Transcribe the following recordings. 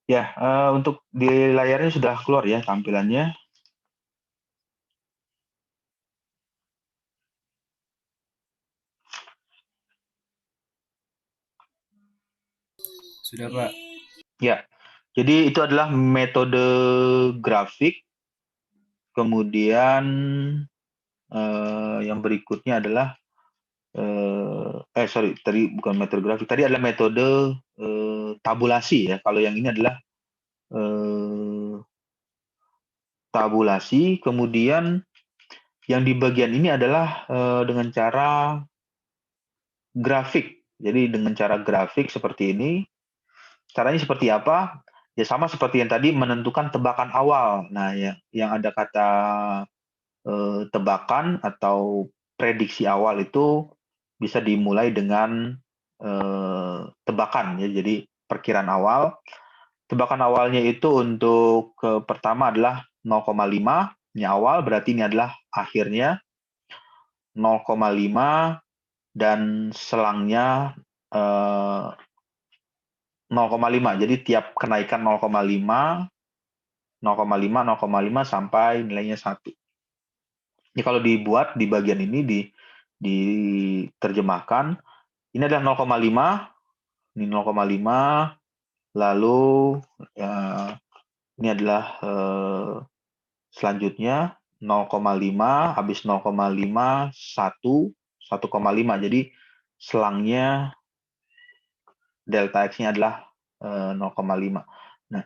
Ya, untuk di layarnya sudah keluar ya tampilannya. Sudah, Pak. Ya, jadi itu adalah metode grafik. Kemudian yang berikutnya adalah sorry, tadi bukan metode grafik, tadi adalah metode tabulasi ya. Kalau yang ini adalah tabulasi. Kemudian yang di bagian ini adalah dengan cara grafik. Jadi dengan cara grafik seperti ini. Caranya seperti apa? Ya sama seperti yang tadi, menentukan tebakan awal. Nah, yang ada kata tebakan atau prediksi awal itu bisa dimulai dengan tebakan ya. Jadi perkiraan awal. Tebakan awalnya itu untuk pertama adalah 0,5. Ini awal, berarti ini adalah akhirnya. 0,5 dan selangnya 0,5. Jadi tiap kenaikan 0,5, 0,5, 0,5 sampai nilainya 1. Ini kalau dibuat di bagian ini diterjemahkan, ini adalah 0,5, ini 0,5, lalu ini adalah selanjutnya 0,5, habis 0,5, 1, 1,5. Jadi selangnya delta X-nya adalah 0,5. Nah,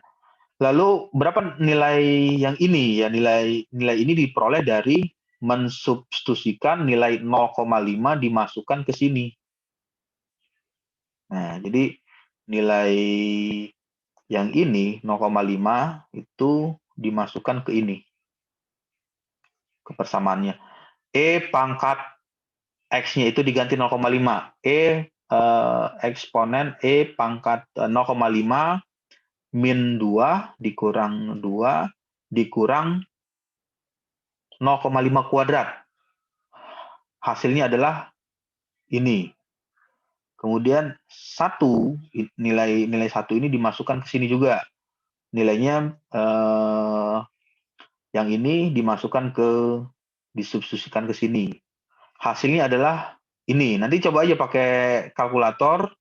lalu berapa nilai yang ini? Ya, nilai ini diperoleh dari mensubstitusikan nilai 0,5 dimasukkan ke sini. Nah, jadi nilai yang ini 0,5 itu dimasukkan ke ini, ke persamaannya. E pangkat X-nya itu diganti 0,5. Eksponen E pangkat 0,5 min 2 dikurang 2 dikurang 0,5 kuadrat. Hasilnya adalah ini. Kemudian nilai 1 ini dimasukkan ke sini juga. Nilainya yang ini disubstitusikan ke sini. Hasilnya adalah ini. Nanti coba aja pakai kalkulator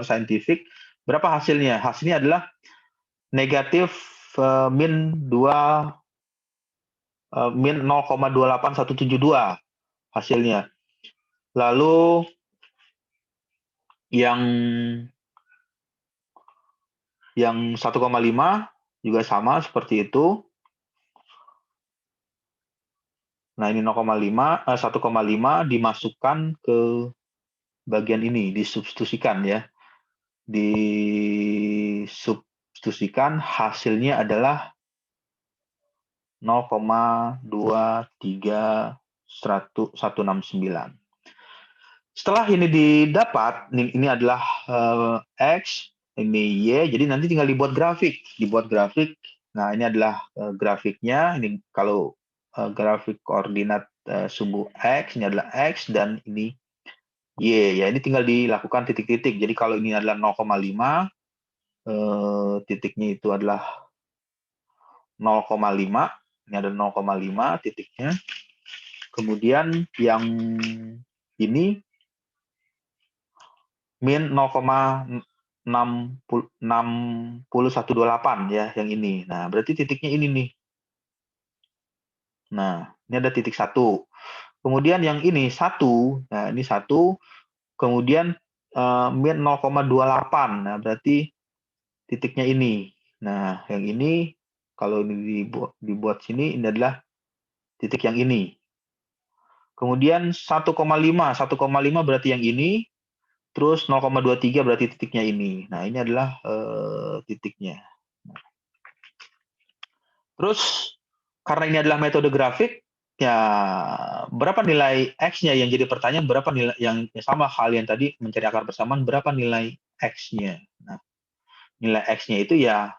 saintifik. Berapa hasilnya? Hasilnya adalah negatif min 0,28172 hasilnya. Lalu yang 1,5 juga sama seperti itu. Nah, ini 1,5 dimasukkan ke bagian ini, disubstitusikan ya. Disubstitusikan, hasilnya adalah 0,23169. Setelah ini didapat, ini adalah X, ini Y, jadi nanti tinggal dibuat grafik. Nah, ini adalah grafiknya. Ini kalau grafik koordinat sumbu X, ini adalah X, dan ini Y. Ya, ini tinggal dilakukan titik-titik. Jadi kalau ini adalah 0,5, titiknya itu adalah 0,5. Ini ada 0,5 titiknya. Kemudian yang ini min 0,60128 ya, yang ini. Nah, berarti titiknya ini nih. Nah, ini ada titik 1. Kemudian yang ini 1. Nah, ini 1. Kemudian min 0,28. Nah, berarti titiknya ini. Nah, yang ini kalau ini dibuat sini, ini adalah titik yang ini. Kemudian 1,5. 1,5 berarti yang ini. terus 0,23 berarti titiknya ini. Nah, ini adalah titiknya. Terus karena ini adalah metode grafik, ya berapa nilai X-nya yang jadi pertanyaan, berapa nilai yang sama hal yang tadi mencari akar persamaan, berapa nilai X-nya. Nah, nilai X-nya itu ya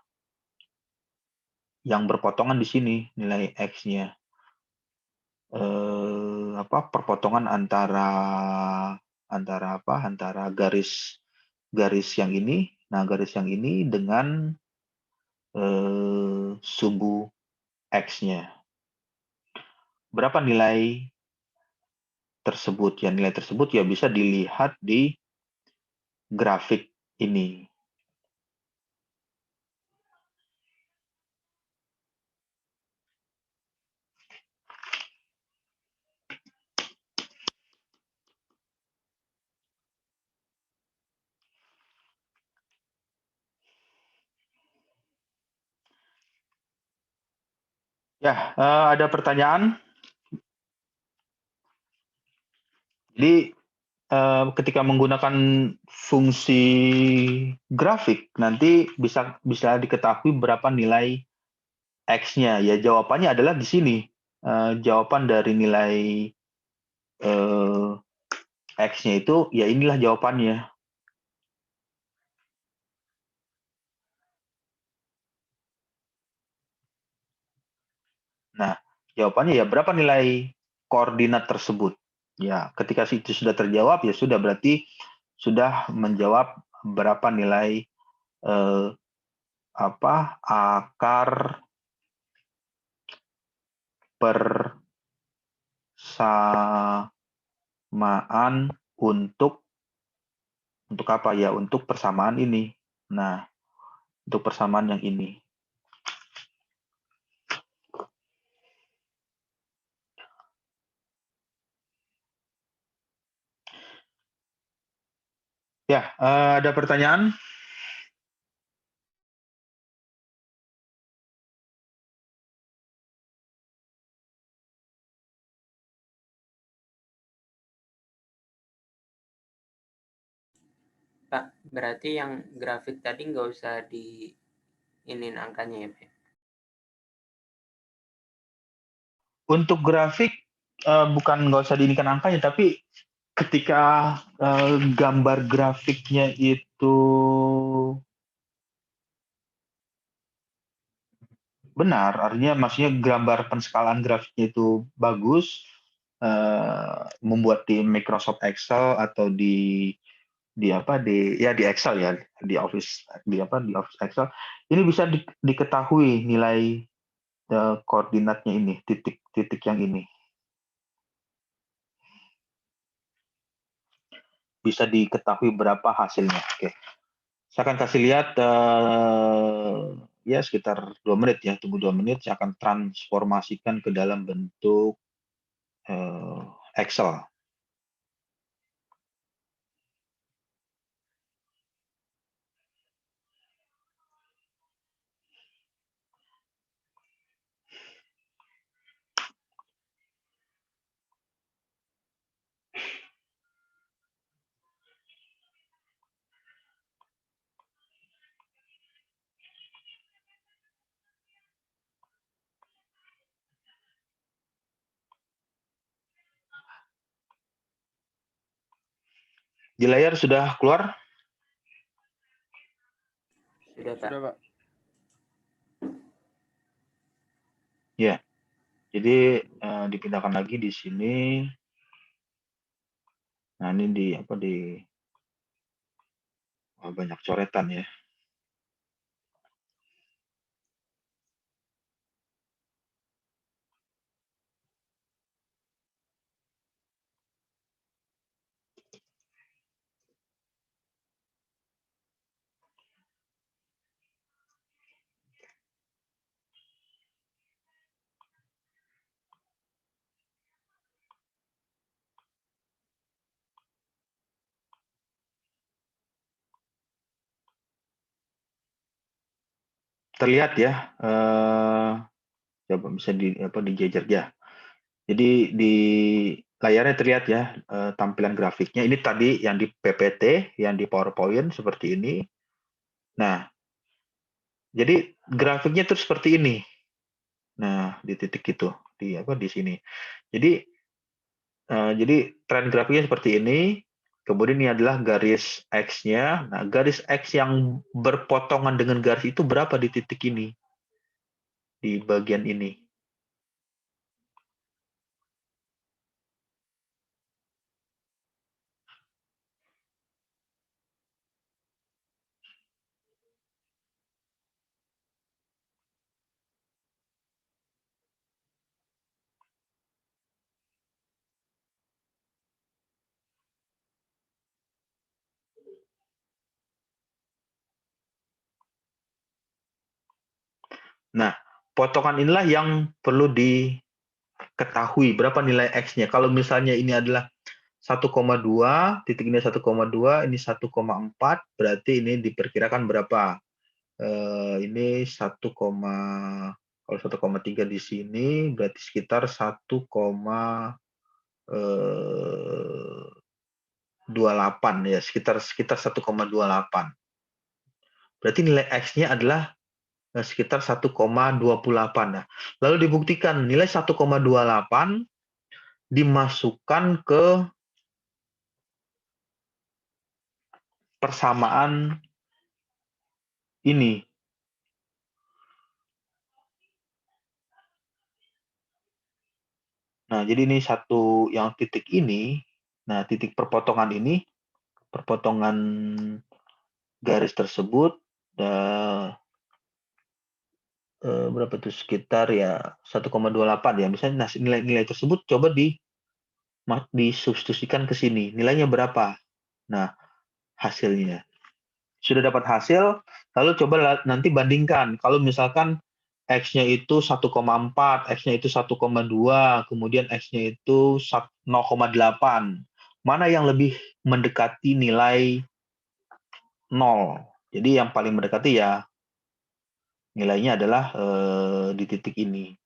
yang berpotongan di sini, nilai X-nya. Perpotongan antara garis yang ini, garis yang ini dengan sumbu X-nya. Berapa nilai tersebut? Ya, nilai tersebut ya bisa dilihat di grafik ini. Ya, ada pertanyaan? Jadi, ketika menggunakan fungsi grafik, nanti bisa diketahui berapa nilai X-nya. Ya, jawabannya adalah di sini. Jawaban dari nilai X-nya itu, ya inilah jawabannya. Nah, jawabannya ya berapa nilai koordinat tersebut. Ya, ketika itu sudah terjawab, ya sudah berarti sudah menjawab berapa nilai akar persamaan untuk apa ya? Untuk persamaan ini. Nah, untuk persamaan yang ini. Ya, ada pertanyaan? Pak, berarti yang grafik tadi nggak usah diinin angkanya ya, Pak? Untuk grafik, bukan nggak usah diinikan angkanya, tapi ketika gambar grafiknya itu benar, artinya maksudnya gambar penskalaan grafiknya itu bagus, membuat di Microsoft Excel atau di Excel ya, di Office Excel, ini bisa diketahui nilai koordinatnya ini, titik yang ini. Bisa diketahui berapa hasilnya. Oke. Saya akan kasih lihat ya sekitar 2 menit ya, tunggu 2 menit, saya akan transformasikan ke dalam bentuk Excel. Di layar sudah keluar? Sudah, Pak. Sudah, Pak. Ya. Jadi dipindahkan lagi di sini. Nah, ini banyak coretan ya. Terlihat ya, coba bisa dijejer ya. Jadi layarnya terlihat ya tampilan grafiknya. Ini tadi yang di PPT, yang di PowerPoint seperti ini. Nah, jadi grafiknya tuh seperti ini. Nah, di titik itu, di sini. Jadi tren grafiknya seperti ini. Kemudian ini adalah garis X-nya. Nah, garis X yang berpotongan dengan garis itu berapa di titik ini? Di bagian ini. Nah, potongan inilah yang perlu diketahui berapa nilai X-nya. Kalau misalnya ini adalah 1,2, titik ini 1,2, ini 1,4, berarti ini diperkirakan berapa? Ini 1, kalau 1,3 di sini berarti sekitar 1,28 ya, sekitar 1,28. Berarti nilai X-nya adalah sekitar 1,28. Nah, lalu dibuktikan nilai 1,28 dimasukkan ke persamaan ini. Nah, jadi ini satu yang titik ini, nah titik perpotongan ini, perpotongan garis tersebut, berapa tuh, sekitar ya 1,28 ya. Misalnya nah, nilai-nilai tersebut coba disubstitusikan ke sini. Nilainya berapa? Nah, hasilnya. Sudah dapat hasil, lalu coba nanti bandingkan. Kalau misalkan X-nya itu 1,4, X-nya itu 1,2, kemudian X-nya itu 0,8. Mana yang lebih mendekati nilai 0? Jadi yang paling mendekati ya nilainya adalah di titik ini.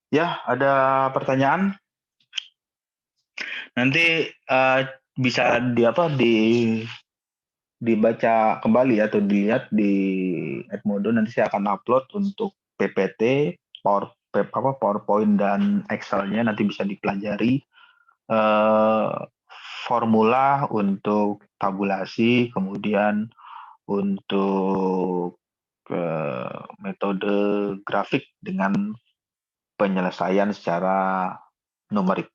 Ya, ada pertanyaan? Nanti bisa dibaca kembali atau dilihat di Edmodo. Nanti saya akan upload untuk PPT, PowerPoint dan Excel-nya, nanti bisa dipelajari. Formula untuk tabulasi, kemudian untuk metode grafik dengan penyelesaian secara numerik.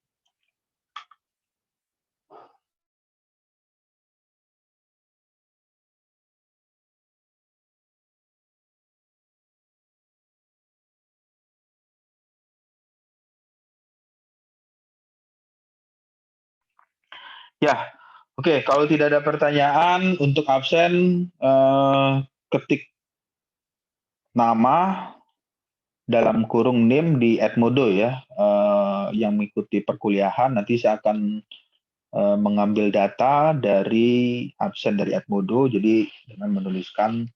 Ya, oke. Kalau tidak ada pertanyaan untuk absen, ketik nama dalam kurung NIM di Edmodo ya, yang mengikuti perkuliahan. Nanti saya akan mengambil data dari absen dari Edmodo, jadi dengan menuliskan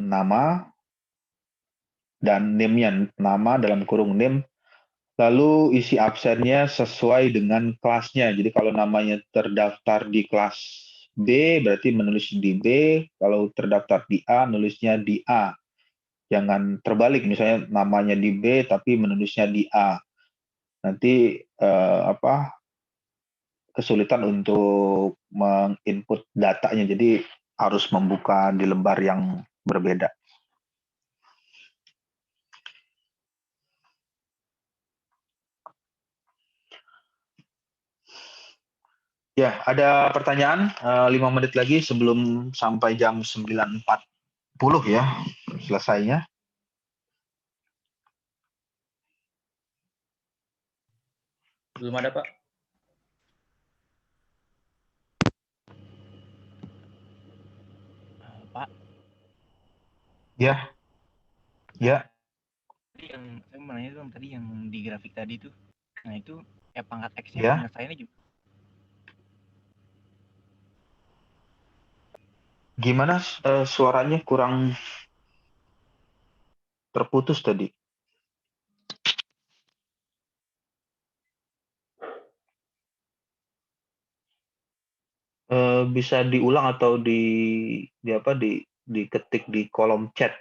nama dan NIM-nya, nama dalam kurung NIM, lalu isi absennya sesuai dengan kelasnya. Jadi kalau namanya terdaftar di kelas B, berarti menulis di B. Kalau terdaftar di A, nulisnya di A. Jangan terbalik, misalnya namanya di B tapi menulisnya di A. Nanti kesulitan untuk menginput datanya, jadi harus membuka di lembar yang berbeda. Ya, ada pertanyaan 5 menit lagi sebelum sampai jam 9.40 ya selesainya. Belum ada, Pak. Pak, Ya, ya. tadi yang saya mau nanya dong, tadi yang di grafik tadi tuh, nah itu pangkat X-nya Ya. penyelesaiannya juga. Gimana suaranya kurang terputus tadi? Bisa diulang atau diketik di kolom chat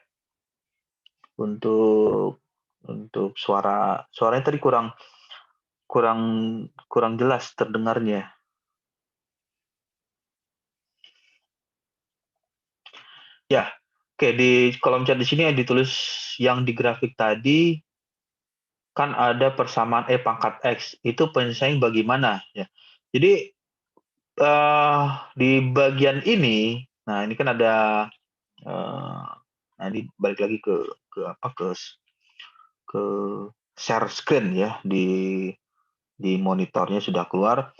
untuk suaranya tadi kurang jelas terdengarnya. Ya, oke, di kolom chat di sini yang ditulis yang di grafik tadi kan ada persamaan pangkat X. Itu penyelesaian bagaimana ya? Jadi di bagian ini, nah ini kan ada nah ini balik lagi ke share screen ya, di monitornya sudah keluar.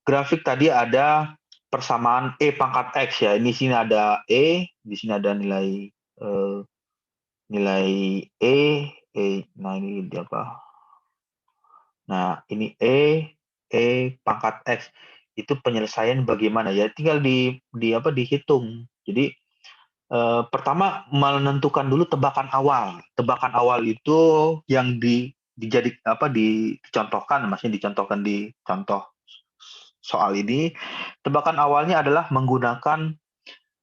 Grafik tadi ada persamaan pangkat X ya. Ini sini ada di sini ada nilai nah ini apa? Nah, ini pangkat X. Itu penyelesaian bagaimana ya? Tinggal dihitung. Jadi pertama menentukan dulu tebakan awal. Tebakan awal itu yang dicontohkan, maksudnya dicontohkan di contoh soal ini. Tebakan awalnya adalah menggunakan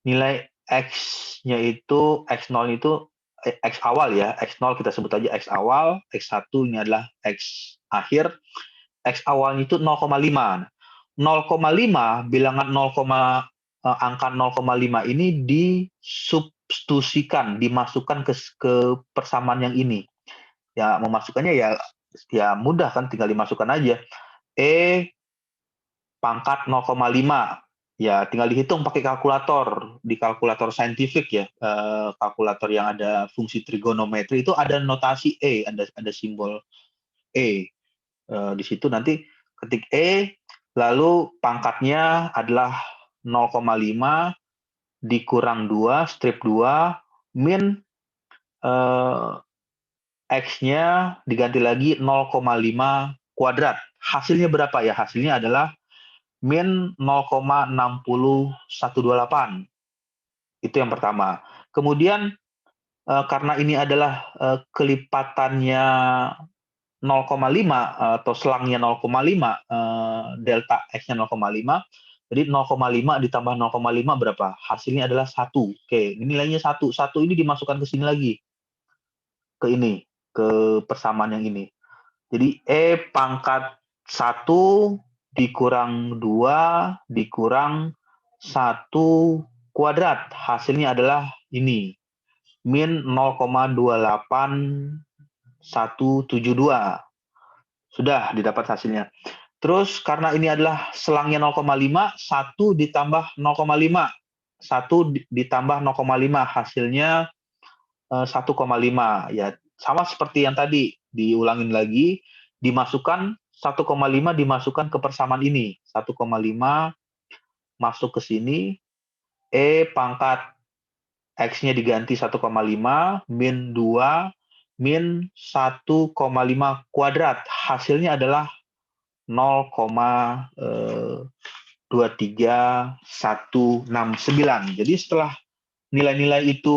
nilai X-nya itu, X0 itu X awal ya, X0 kita sebut aja X awal, X1 ini adalah X akhir, X awalnya itu 0,5. 0,5 bilangan angka 0,5 ini disubstitusikan, dimasukkan ke persamaan yang ini. Ya, memasukkannya ya mudah kan, tinggal dimasukkan aja. Pangkat 0,5. Ya, tinggal dihitung pakai kalkulator. Di kalkulator saintifik ya, kalkulator yang ada fungsi trigonometri itu ada notasi ada simbol E. Di situ nanti ketik lalu pangkatnya adalah 0,5 dikurang 2, strip 2, min X-nya diganti lagi 0,5 kuadrat. Hasilnya berapa ya? Hasilnya adalah min 0,60128. Itu yang pertama. Kemudian karena ini adalah kelipatannya 0,5 atau selangnya 0,5, delta X-nya 0,5, jadi 0,5 ditambah 0,5 berapa? Hasilnya adalah 1. Oke, ini nilainya 1. 1 ini dimasukkan ke sini lagi. Ke persamaan yang ini. Jadi pangkat 1 dikurang 2 dikurang 1 kuadrat. Hasilnya adalah ini. Min 0,28172. Sudah didapat hasilnya. Terus karena ini adalah selangnya 0,5, 1 ditambah 0,5. 1 ditambah 0,5 hasilnya 1,5. Ya, sama seperti yang tadi, diulangin lagi, dimasukkan 1,5 dimasukkan ke persamaan ini. 1,5 masuk ke sini, pangkat X-nya diganti 1,5, min 2, min 1,5 kuadrat. Hasilnya adalah 0,23169. Jadi setelah nilai-nilai itu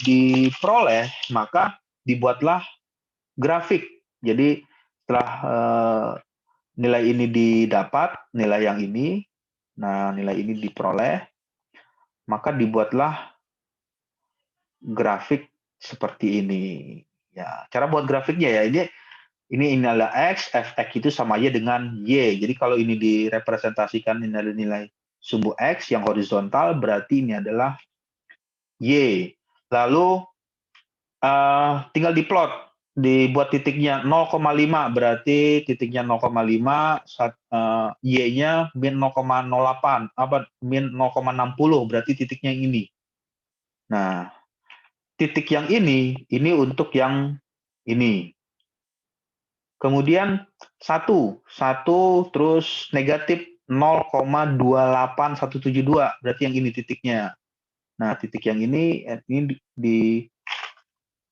diperoleh, maka dibuatlah grafik. Jadi setelah nilai ini didapat, nilai yang ini, nah nilai ini diperoleh, maka dibuatlah grafik seperti ini. Ya, cara buat grafiknya ya ini adalah X, Fx itu sama aja dengan Y. Jadi kalau ini direpresentasikan ini adalah nilai sumbu X yang horizontal, berarti ini adalah Y. Lalu tinggal diplot, dibuat titiknya 0,5, berarti titiknya 0,5, Y-nya min 0,08, min 0,60, berarti titiknya yang ini. Nah, titik yang ini untuk yang ini. Kemudian 1 terus negatif 0,28172, berarti yang ini titiknya. Nah, titik yang ini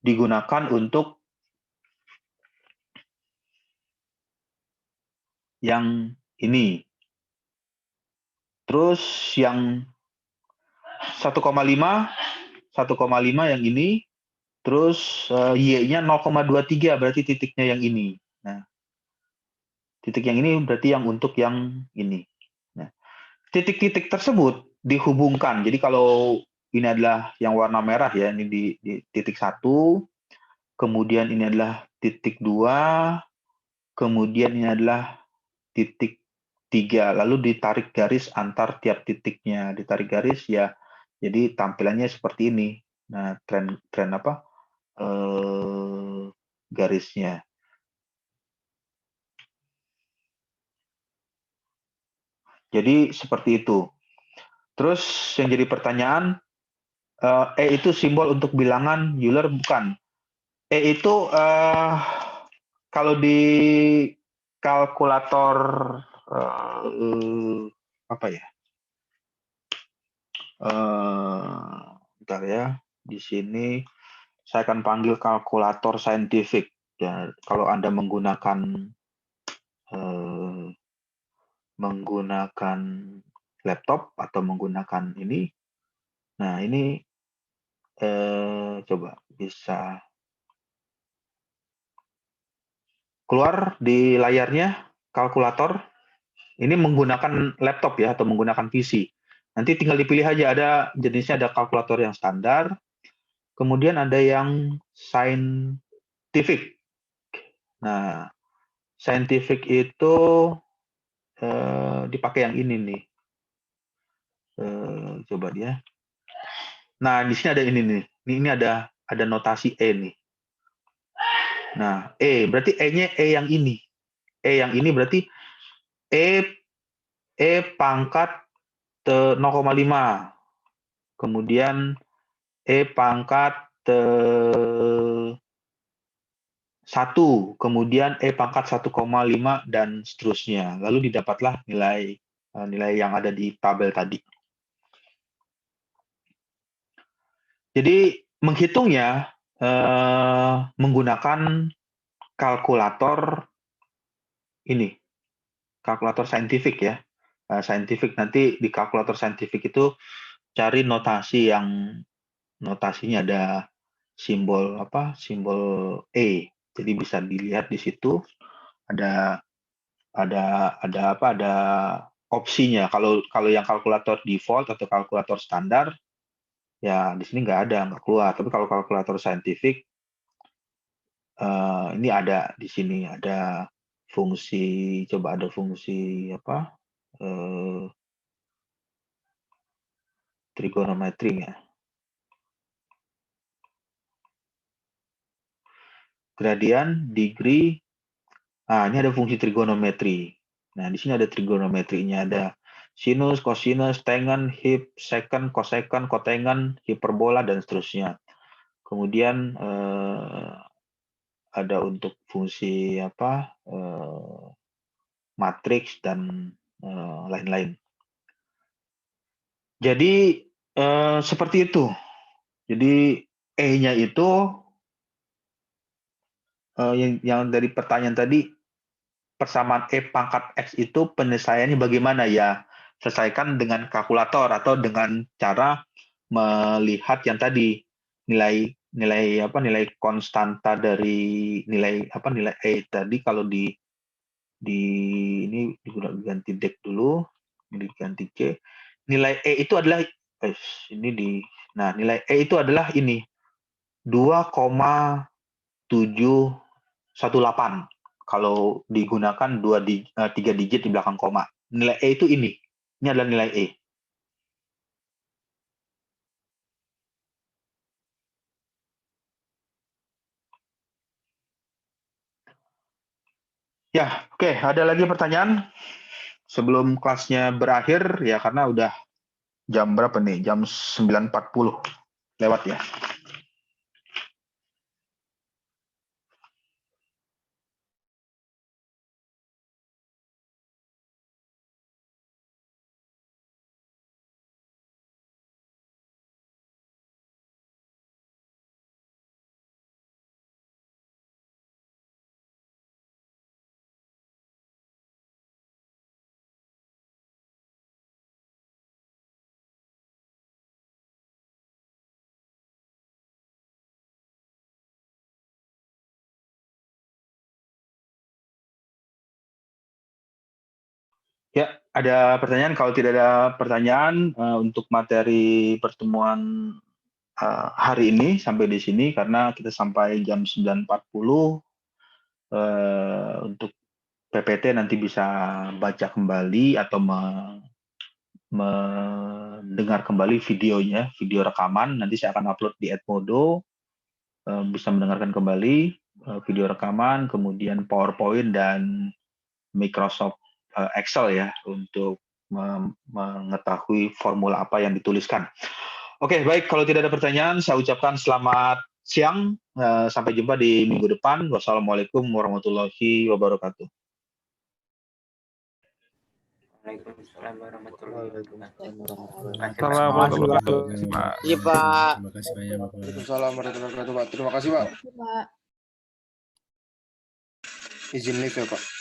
digunakan untuk yang ini. Terus yang 1,5 yang ini, terus Y-nya 0,23, berarti titiknya yang ini. Nah, titik yang ini berarti yang untuk yang ini. Nah, titik-titik tersebut dihubungkan. Jadi kalau ini adalah yang warna merah ya, ini di titik 1, kemudian ini adalah titik 2, kemudian ini adalah titik 3, lalu ditarik garis antar tiap titiknya. Ditarik garis ya, jadi tampilannya seperti ini. Nah, tren apa? Garisnya. Jadi seperti itu. Terus yang jadi pertanyaan, itu simbol untuk bilangan Euler bukan? Itu kalau di kalkulator apa ya? Bentar ya. Di sini saya akan panggil kalkulator saintifik. Ya, kalau Anda menggunakan laptop atau menggunakan ini, nah ini coba bisa keluar di layarnya kalkulator. Ini menggunakan laptop ya atau menggunakan PC. Nanti tinggal dipilih aja, ada jenisnya, ada kalkulator yang standar, kemudian ada yang scientific. Nah, scientific itu dipakai yang ini nih. Coba dia. Nah, di sini ada ini nih. Ini ada notasi E nih. Nah, berarti E-nya yang ini. E yang ini berarti E pangkat 0,5. Kemudian E pangkat 1, kemudian E pangkat 1,5 dan seterusnya. Lalu didapatlah nilai yang ada di tabel tadi. Jadi menghitungnya menggunakan kalkulator ini, kalkulator saintifik ya. Saintifik, nanti di kalkulator saintifik itu cari notasi yang notasinya ada simbol E. Jadi bisa dilihat di situ ada opsinya. Kalau yang kalkulator default atau kalkulator standar ya di sini nggak keluar. Tapi kalau kalkulator saintifik ini ada di sini, ada fungsi, coba ada fungsi apa? Trigonometri ya. Gradian, degree. Ini ada fungsi trigonometri. Nah, di sini ada trigonometrinya, ada sinus, cosinus, tangen, hip, secant, cosecant, kotangen, hiperbola dan seterusnya. Kemudian ada untuk fungsi matriks dan lain-lain. Jadi seperti itu. Jadi E-nya itu yang dari pertanyaan tadi, persamaan E pangkat X itu penyelesaiannya bagaimana ya? Selesaikan dengan kalkulator atau dengan cara melihat yang tadi nilai konstanta dari nilai E tadi. Kalau di ini diganti dek dulu, diganti C. Nilai E itu adalah nilai E itu adalah ini. 2,718 kalau digunakan 3 digit di belakang koma. Nilai E itu ini. Ini adalah nilai E. Ya, oke. Ada lagi pertanyaan sebelum kelasnya berakhir ya, karena udah jam berapa nih? Jam 9.40 lewat ya. Ya, ada pertanyaan? Kalau tidak ada pertanyaan untuk materi pertemuan hari ini sampai di sini, karena kita sampai jam 9.40 untuk PPT nanti bisa baca kembali atau mendengar kembali videonya, video rekaman. Nanti saya akan upload di Edmodo, bisa mendengarkan kembali video rekaman, kemudian PowerPoint dan Microsoft Excel ya, untuk mengetahui formula apa yang dituliskan. Oke, baik. Kalau tidak ada pertanyaan, saya ucapkan selamat siang. Sampai jumpa di minggu depan. Wassalamualaikum warahmatullahi wabarakatuh. Waalaikumsalam warahmatullahi wabarakatuh. Assalamualaikum. Iya, Pak. Terima kasih banyak, Bapak. Waalaikumsalam warahmatullahi wabarakatuh, Pak. Terima kasih, Pak. Izin live ya, Pak.